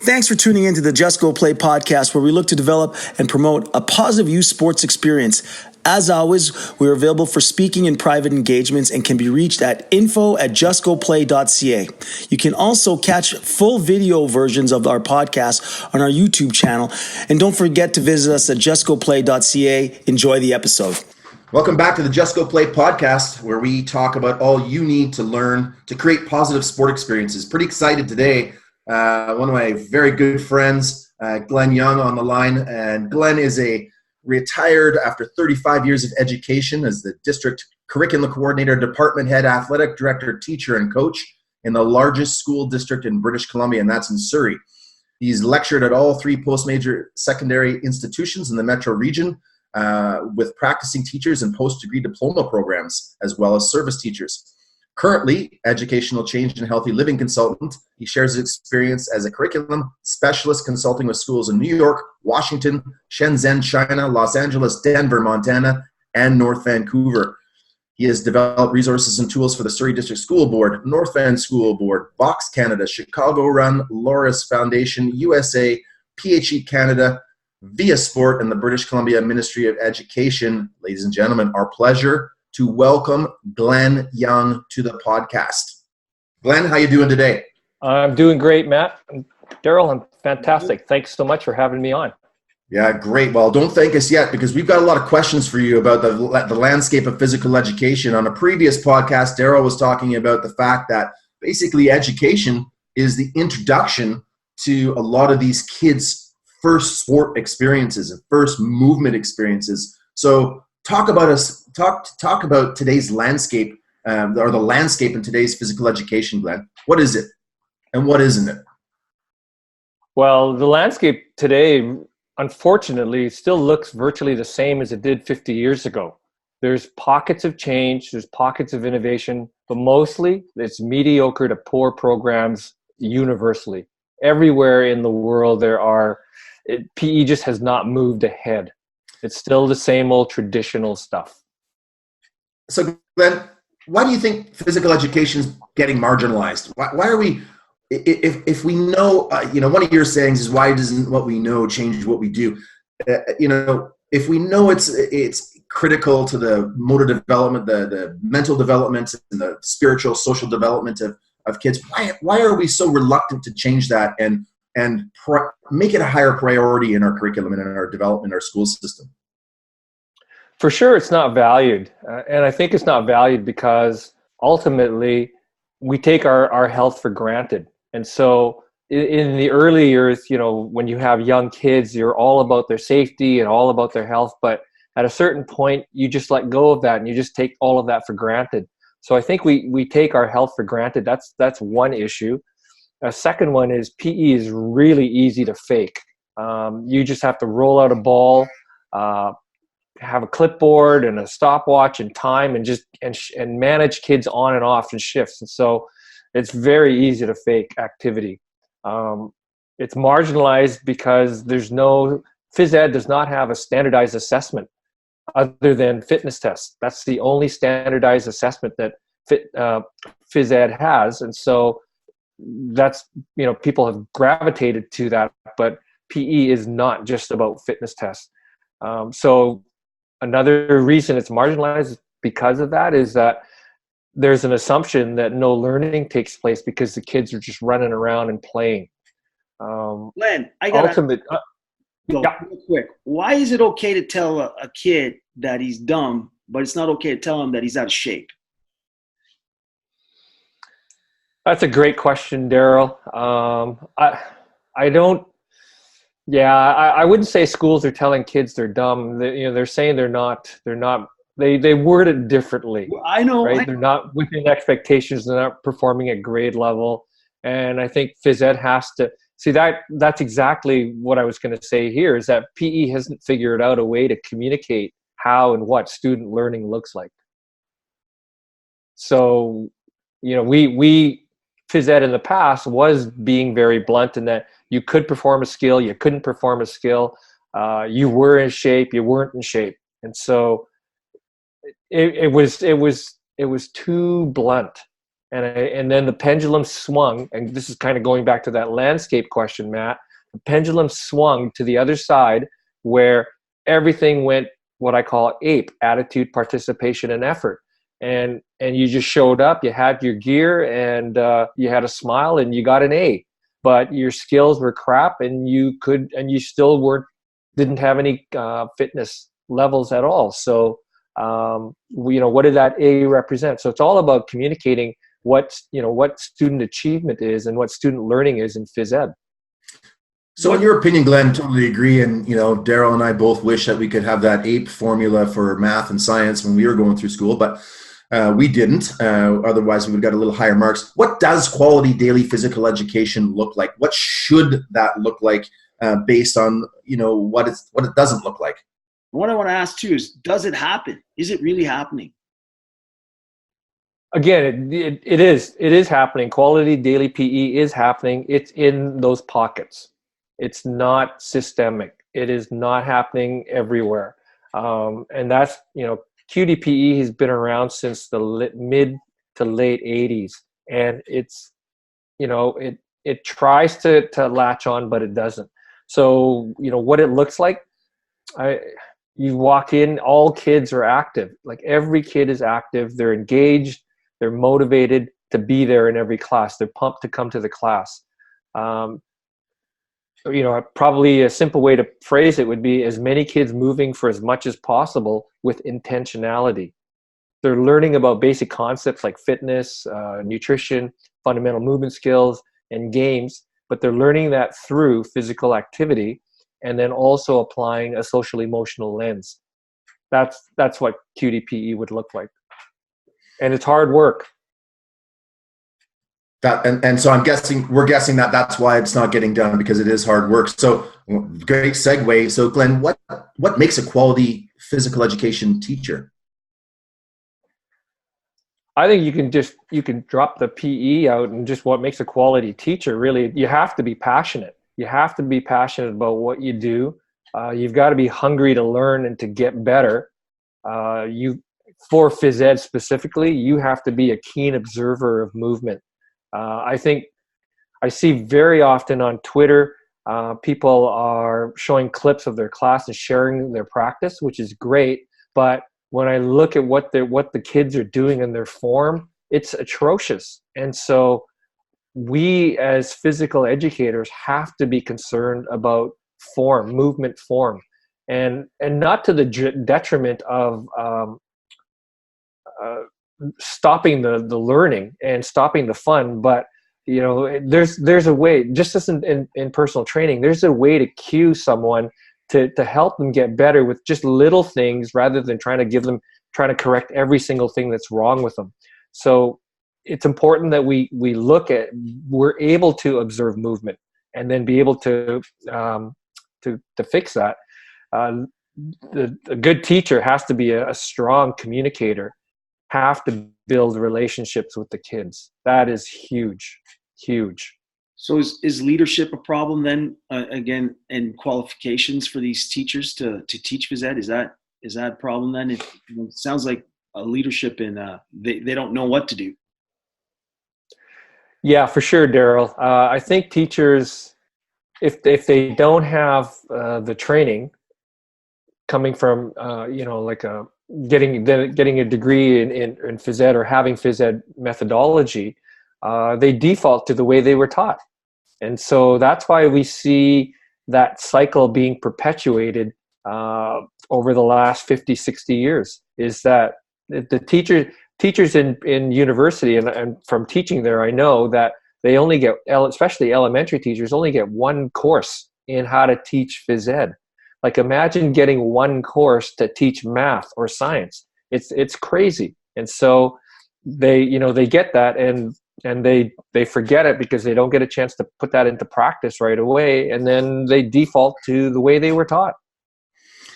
Thanks for tuning into the Just Go Play podcast, where we look to develop and promote a positive youth sports experience. As always, we are available for speaking and private engagements and can be reached at info@justgoplay.ca. You can also catch full video versions of our podcast on our YouTube channel. And don't forget to visit us at justgoplay.ca. Enjoy the episode. Welcome back to the Just Go Play podcast, where we talk about all you need to learn to create positive sport experiences. Pretty excited today. One of my very good friends, Glenn Young, on the line. And Glenn is a retired after 35 years of education as the district curriculum coordinator, department head, athletic director, teacher, and coach in the largest school district in British Columbia, and that's in Surrey. He's lectured at all three post-major secondary institutions in the metro region with practicing teachers and post-degree diploma programs, as well as service teachers. Currently, educational change and healthy living consultant, he shares his experience as a curriculum specialist consulting with schools in New York, Washington, Shenzhen, China, Los Angeles, Denver, Montana, and North Vancouver. He has developed resources and tools for the Surrey District School Board, North Van School Board, Box Canada, Chicago Run, Loris Foundation, USA, PHE Canada, Via Sport, and the British Columbia Ministry of Education. Ladies and gentlemen, our pleasure to welcome Glenn Young to the podcast. Glenn, how you doing today? I'm doing great, Matt. Daryl, I'm fantastic. Thanks so much for having me on. Yeah, great. Well, don't thank us yet, because we've got a lot of questions for you about the landscape of physical education. On a previous podcast, Daryl was talking about the fact that basically education is the introduction to a lot of these kids' first sport experiences and first movement experiences. So talk about today's landscape, or the landscape in today's physical education, Glenn. What is it, and what isn't it? Well, the landscape today, unfortunately, still looks virtually the same as it did 50 years ago. There's pockets of change, there's pockets of innovation, but mostly it's mediocre to poor programs universally. Everywhere in the world PE just has not moved ahead. It's still the same old traditional stuff. So, Glenn, why do you think physical education is getting marginalized? Why are we, if we know, one of your sayings is, why doesn't what we know change what we do? If we know it's critical to the motor development, the mental development, and the spiritual, social development of kids, why are we so reluctant to change that and make it a higher priority in our curriculum and in our development, our school system? For sure, it's not valued. And I think it's not valued because ultimately we take our health for granted. And so in the early years, when you have young kids, you're all about their safety and all about their health. But at a certain point, you just let go of that and you just take all of that for granted. So I think we take our health for granted. That's one issue. A second one is PE is really easy to fake. You just have to roll out a ball, have a clipboard and a stopwatch and time, and manage kids on and off in shifts. And so it's very easy to fake activity. It's marginalized because phys ed does not have a standardized assessment other than fitness tests. That's the only standardized assessment that phys ed has. And so that's, people have gravitated to that, but PE is not just about fitness tests. So another reason it's marginalized because of that is that there's an assumption that no learning takes place because the kids are just running around and playing. Glenn, I got real quick. Why is it okay to tell a kid that he's dumb, but it's not okay to tell him that he's out of shape? That's a great question, Daryl. I wouldn't say schools are telling kids they're dumb. They're saying they're not. They word it differently. Well, I know. Right? They're not within expectations. They're not performing at grade level. And I think phys ed has to see that. That's exactly what I was going to say here, is that PE hasn't figured out a way to communicate how and what student learning looks like. So, we phys ed in the past was being very blunt in that you could perform a skill, you couldn't perform a skill, you were in shape, you weren't in shape. And so it was too blunt. And then the pendulum swung, and this is kind of going back to that landscape question, Matt. The pendulum swung to the other side where everything went what I call APE, attitude, participation, and effort. And you just showed up, you had your gear, and you had a smile, and you got an A. But your skills were crap, and you still didn't have any fitness levels at all. So, what did that A represent? So it's all about communicating what student achievement is and what student learning is in phys ed. So in your opinion, Glenn, totally agree. And, Daryl and I both wish that we could have that APE formula for math and science when we were going through school, but we didn't. Otherwise, we would have got a little higher marks. What does quality daily physical education look like? What should that look like based on, what it doesn't look like? What I want to ask too is, does it happen? Is it really happening? Again, it is happening. Quality daily PE is happening. It's in those pockets. It's not systemic. It is not happening everywhere. And that's, QDPE has been around since the mid to late 80s. And it's, it tries to latch on, but it doesn't. So, what it looks like, you walk in, all kids are active. Like every kid is active. They're engaged. They're motivated to be there in every class. They're pumped to come to the class. Probably a simple way to phrase it would be as many kids moving for as much as possible with intentionality. They're learning about basic concepts like fitness, nutrition, fundamental movement skills, and games, but they're learning that through physical activity and then also applying a social emotional lens. That's what QDPE would look like. And it's hard work. And so we're guessing that that's why it's not getting done, because it is hard work. So great segue. So Glenn, what makes a quality physical education teacher? I think you can drop the PE out, and just what makes a quality teacher, really, you have to be passionate. You have to be passionate about what you do. You've got to be hungry to learn and to get better. For phys ed specifically, you have to be a keen observer of movement. I think I see very often on Twitter, people are showing clips of their class and sharing their practice, which is great. But when I look at what the kids are doing in their form, it's atrocious. And so we as physical educators have to be concerned about movement form, and not to the detriment of stopping the learning and stopping the fun. But there's a way, just as in personal training, there's a way to cue someone to help them get better with just little things, rather than trying to correct every single thing that's wrong with them. So it's important that we're able to observe movement and then be able to fix that. A good teacher has to be a strong communicator, have to build relationships with the kids. That is huge. So is leadership a problem then, again, and qualifications for these teachers to teach phys ed? Is that a problem then? It sounds like a leadership in they don't know what to do. Yeah, for sure, Daryl. I think teachers, if they don't have the training coming from getting a degree in phys ed or having phys ed methodology, they default to the way they were taught. And so that's why we see that cycle being perpetuated over the last 50, 60 years, is that the teachers in university, and from teaching there, I know that they only get, especially elementary teachers, only get one course in how to teach phys ed. Like, imagine getting one course to teach math or science. It's crazy. And so they get that, and they forget it because they don't get a chance to put that into practice right away, and then they default to the way they were taught.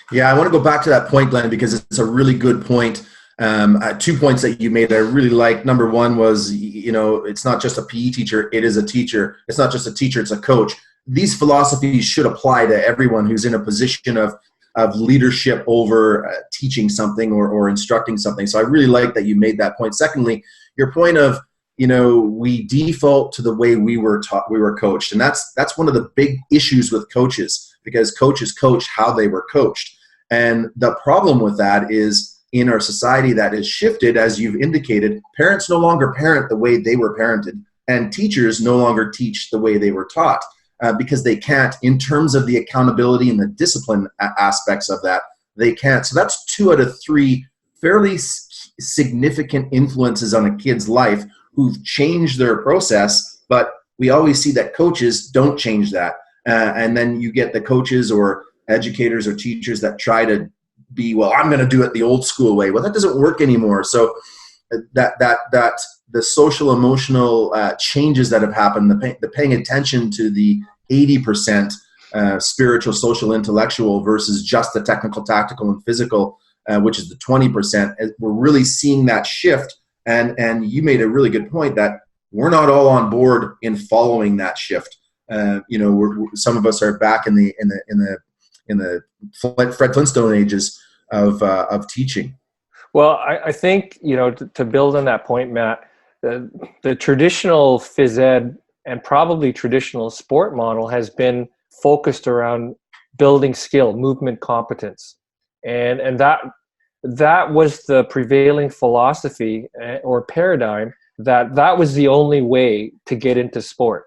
Yeah, I want to go back to that point, Glenn, because it's a really good point. 2 points that you made I really like. Number one was, it's not just a PE teacher, it is a teacher. It's not just a teacher, it's a coach. These philosophies should apply to everyone who's in a position of leadership over teaching something or instructing something. So I really like that you made that point. Secondly, your point of, we default to the way we were taught, we were coached. And that's one of the big issues with coaches, because coaches coach how they were coached. And the problem with that is, in our society that has shifted, as you've indicated, parents no longer parent the way they were parented, and teachers no longer teach the way they were taught, because they can't, in terms of the accountability and the discipline aspects of that, they can't. So that's 2 out of 3 fairly significant influences on a kid's life who've changed their process, but we always see that coaches don't change that. And then you get the coaches or educators or teachers that try to be, well, I'm going to do it the old school way. Well, that doesn't work anymore. So that the social emotional changes that have happened, the paying attention to the 80% spiritual, social, intellectual versus just the technical, tactical, and physical, which is the 20%. We're really seeing that shift. And you made a really good point that we're not all on board in following that shift. Some of us are back in the Fred Flintstone ages of teaching. Well, I think, to build on that point, Matt, the traditional phys ed and probably traditional sport model has been focused around building skill, movement competence. And that was the prevailing philosophy or paradigm, that was the only way to get into sport,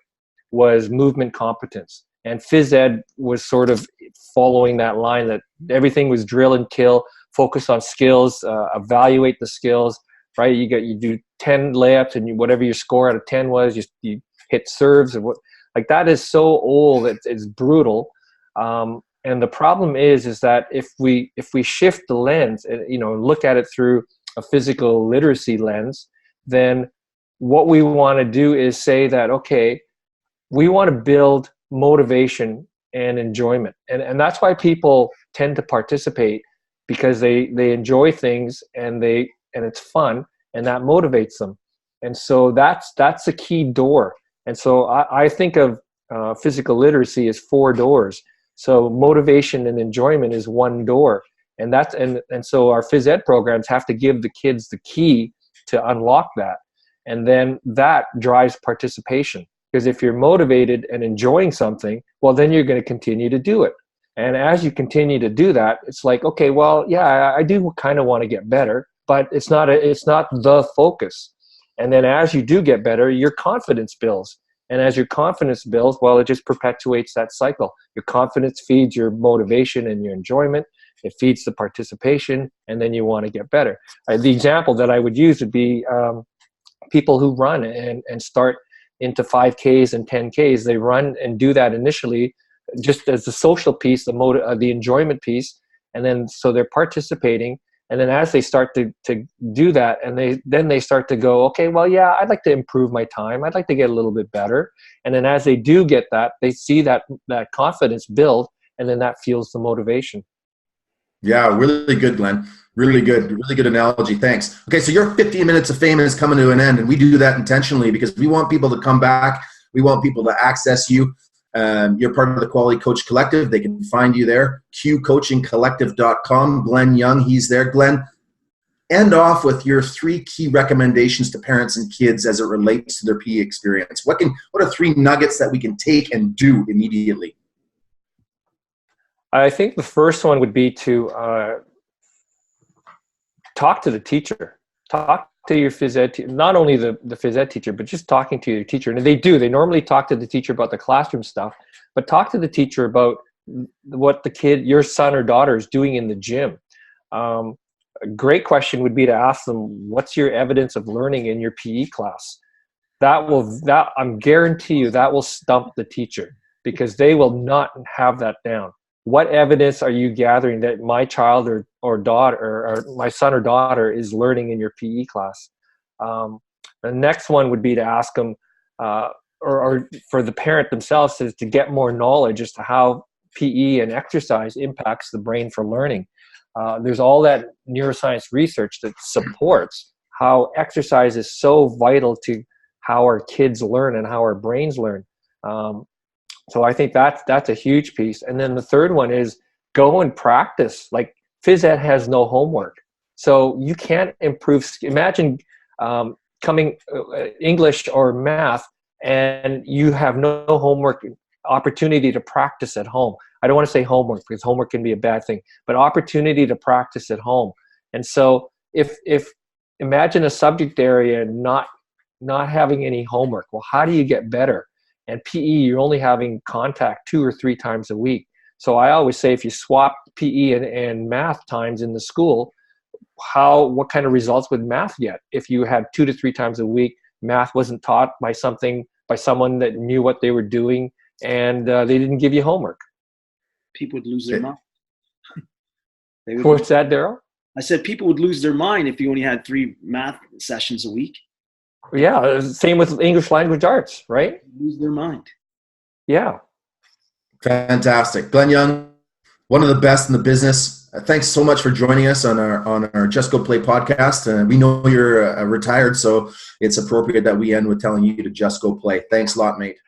was movement competence. And phys ed was sort of following that line, that everything was drill and kill, focus on skills, evaluate the skills, right? You do 10 layups, and whatever your score out of 10 was, you hit serves, and like that is so old, it's brutal. And the problem is that if we shift the lens and look at it through a physical literacy lens, then what we want to do is say that, okay, we want to build motivation and enjoyment, and that's why people tend to participate, because they enjoy things and it's fun, and that motivates them. And so that's a key door. And so I think of physical literacy as 4 doors. So motivation and enjoyment is 1 door, and so our phys ed programs have to give the kids the key to unlock that, and then that drives participation. Because if you're motivated and enjoying something, well, then you're going to continue to do it. And as you continue to do that, it's like, okay, well, yeah, I do kind of want to get better, but it's not the focus. And then as you do get better, your confidence builds. And as your confidence builds, well, it just perpetuates that cycle. Your confidence feeds your motivation and your enjoyment. It feeds the participation, and then you want to get better. The example that I would use would be people who run and start into 5Ks and 10Ks. They run and do that initially just as the social piece, the enjoyment piece, and then so they're participating. And then as they start to do that, and they start to go, okay, well, yeah, I'd like to improve my time. I'd like to get a little bit better. And then as they do get that, they see that confidence build, and then that fuels the motivation. Yeah, really good, Glenn. Really good analogy. Thanks. Okay, so your 15 minutes of fame is coming to an end, and we do that intentionally because we want people to come back. We want people to access you. You're part of the Quality Coach Collective. They can find you there, qcoachingcollective.com. Glenn Young, he's there. Glenn, end off with your 3 key recommendations to parents and kids as it relates to their PE experience. What are 3 nuggets that we can take and do immediately? I think the first one would be to talk to the teacher. Talk to your phys ed not only the phys ed teacher, but just talking to your teacher. And they normally talk to the teacher about the classroom stuff, but talk to the teacher about what your son or daughter is doing in the gym. A great question would be to ask them, what's your evidence of learning in your PE class? I'm guarantee you that will stump the teacher, because they will not have that down. What evidence are you gathering that my child or daughter, or my son or daughter, is learning in your PE class? The next one would be to ask them, or for the parent themselves, to get more knowledge as to how PE and exercise impacts the brain for learning. There's all that neuroscience research that supports how exercise is so vital to how our kids learn and how our brains learn. So I think that's a huge piece. And then the third one is go and practice. Like, phys ed has no homework, so you can't improve. Imagine coming English or math, and you have no homework opportunity to practice at home. I don't want to say homework because homework can be a bad thing, but opportunity to practice at home. And so if imagine a subject area not having any homework, well, how do you get better? And PE, you're only having contact 2 or 3 times a week. So I always say if you swap PE and math times in the school, what kind of results would math get? If you had 2 to 3 times a week, math wasn't taught by someone that knew what they were doing, and they didn't give you homework. People would lose their mind. What's that, Daryl? I said people would lose their mind if you only had 3 math sessions a week. Yeah, same with English language arts, right? Lose their mind. Yeah. Fantastic. Glenn Young, one of the best in the business. Thanks so much for joining us on our Just Go Play podcast. We know you're retired, so it's appropriate that we end with telling you to just go play. Thanks a lot, mate.